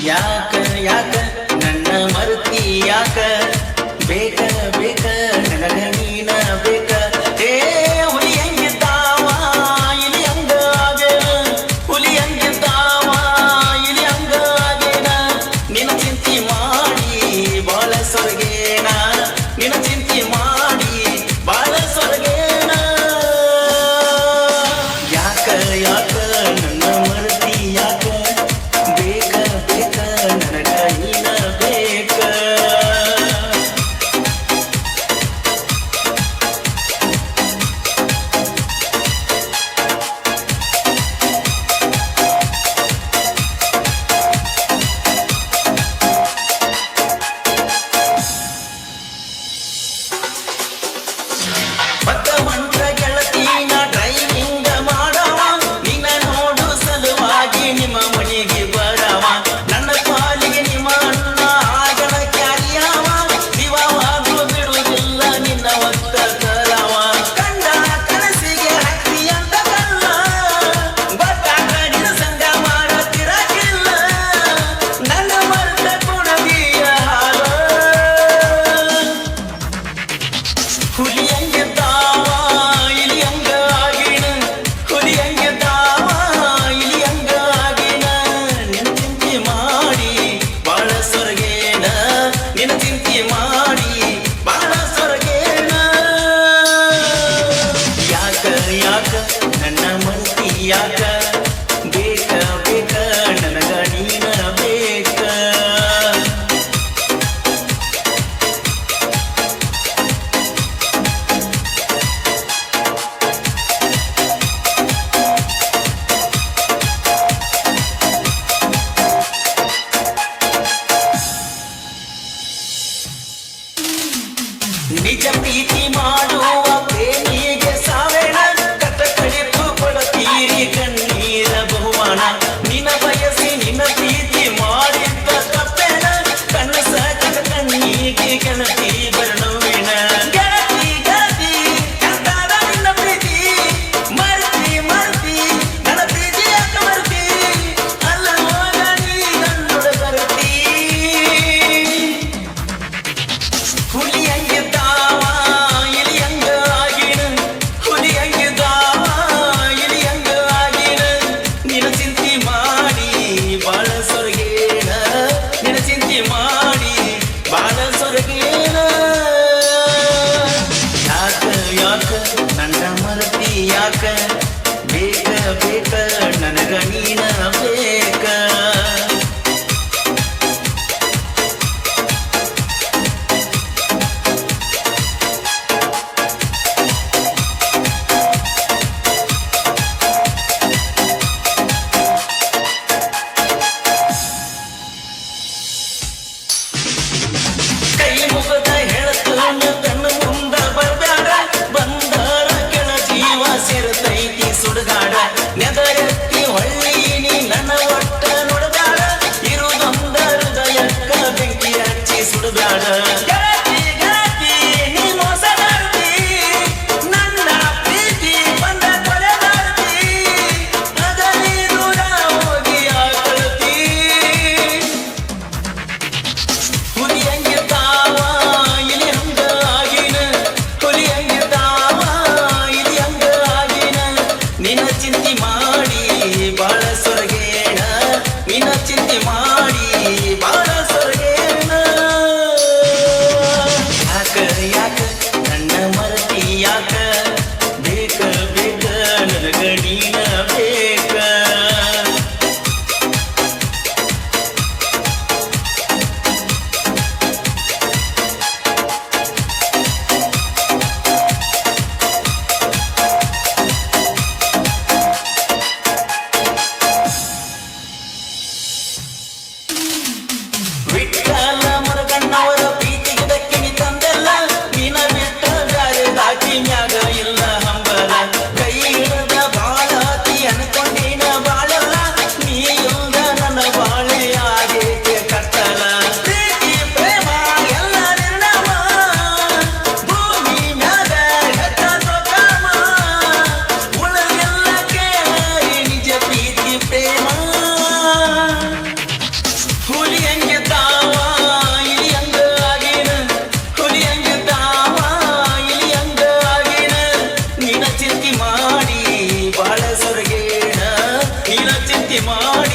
ಯಾಕ ಯಾಕ ನನ್ನ ಮರ್ತಿ ಯಾಕ ಬೇಕ ಬೇಕ ನನಗ ನೀನ ಬೇಕ ಏ ಹುಲಿ ಹಂಗಿದ್ದಾವ ಇಲಿ ಹಂಗ ಆಗೇನ ಹುಲಿ ಹಂಗಿದ್ದಾವ ಇಲಿ ಹಂಗ ಆಗೇನ ನಿನ್ನ ಚಿಂತಿ ಮಾಡಿ ಬಾಳ ಸೊರಗೇನ ನಿನ್ನ ಚಿಂತಿ ಮಾಡಿ ಬಾಳ ಸೊರಗೇನ ಯಾಕ ಯಾಕ ನನ್ನ ಮರ್ತಿ ಯಾಕ ಬೇಕ ಬೇಕ ನನಗ ನೀನ ಬೇಕ ಭಗವಂತ ಗೆಳತಿನ ಡ್ರೈವಿಂಗ್ ಮಾಡವ ನಿನ್ನ ನೋಡು ಸಲುವಾಗಿ ನಿಮ್ಮ ಮನೆಗೆ ಬರವ ನನ್ನ ಪಾಲಿಗೆ ನಿಮ್ಮ ಅಣ್ಣ ಆಗಣ ಕ್ಯಾರಿಯವ ದಿವವಾಗೂ ಬಿಡುವುದಿಲ್ಲ ನಿನ್ನ ಒತ್ತ ಕರವ ಕಂಡ ಕನಸಿಗೆ ಹಕ್ಕಿ ಅಂತ ಕಲ್ಲ ಗೊತ್ತಾಗ ನಿನ್ನ ಸಂಗ ಮಾಡತಿರಕಿಲ್ಲ ನನ್ನ ಮರ್ತ ಕುಣದಿಯ ಹಾಲ ಹುಲಿ ಹಂಗಿದ್ದಾವ ಇಲಿ ಹಂಗ ಆಗಿನ ಹುಲಿ ಹಂಗಿದ್ದಾವ ಇಲಿ ಹಂಗ ಆಗಿನ ನಿನ್ನ ಚಿಂತೆ ಮಾಡಿ ಬಾಳ ಸೊರಗೇನ ನಿನ್ನ ಚಿಂತೆ ಮಾಡಿ ಬಾಳ ಸೊರಗೇನ ಯಾಕ ಯಾಕ ನನ್ನ ಮರ್ತಿ ಯಾಕ ಬೇಕ ಬೇಕ ನನಗ ನೀನ ಬೇಕ ನಿಜ ಪ್ರೀತಿ ಮಾಡುವ ಪ್ರೇಮಿಗೆ ಸಾವೇಣ ಕಟ ಕಡಿತು ಕೊಡತೀರಿ ಕಣ್ಣೀರ ಬಹುಮಾನ ನಿನ್ನ ಬಯಸಿ ನಿನ್ನ ಪ್ರೀತಿ ಮಾಡಿದ್ದ ತಪ್ಪೇನ ಕನಸ ಕಣ್ಣಿಗೆ ಗೆಳತಿ ಬರಣವೇಣ ಗೆಳತಿ ಗೆಳತಿ ಎಂತಾದ ನಿನ್ನ ಪ್ರೀತಿ ಮರ್ತಿ ಮರ್ತಿ ನನ್ನ ಪ್ರೀತಿ ಯಾಕ ಮರ್ತಿ ಅಲ್ಲ ಹೋಗ ನೀ ನನ್ನೊಡ ಬರತಿ ಹುಲಿ ಹಂಗಿದ್ದಾವ ಇಲಿ ಹಂಗ ಆಗಿನ ಹುಲಿ ಹಂಗಿದ್ದಾವ ಇಲಿ ಹಂಗ ಆಗಿನ ನಿನ್ನ ಚಿಂತೆ ಮಾಡಿ ಬಾಳ ಸೊರಗೇನ ನಿನ್ನ ಚಿಂತೆ ಮಾಡಿ ಬಾಳ ಸೊರಗೇನ ಯಾಕ ಯಾಕ ನನ್ನ ಮರತಿ ಯಾಕ ಬೇಕ ಬೇಕ ನನಗ ನೀನ ಬೇಕ ಕೈ ಮುಗದ ಹೇಳ್ತಾನ ತನ್ನ ಮುಂದ ಬರ್ಬ್ಯಾಡ ಬಂದಾರ ಕೆಳ ಜೀವ ಸೇರ್ತೈತಿ ಸುಡಗಾಡ ನೆದ ಎತ್ತಿ ಹೊಳ್ಳಿ ನೀ ಮಾಡಿ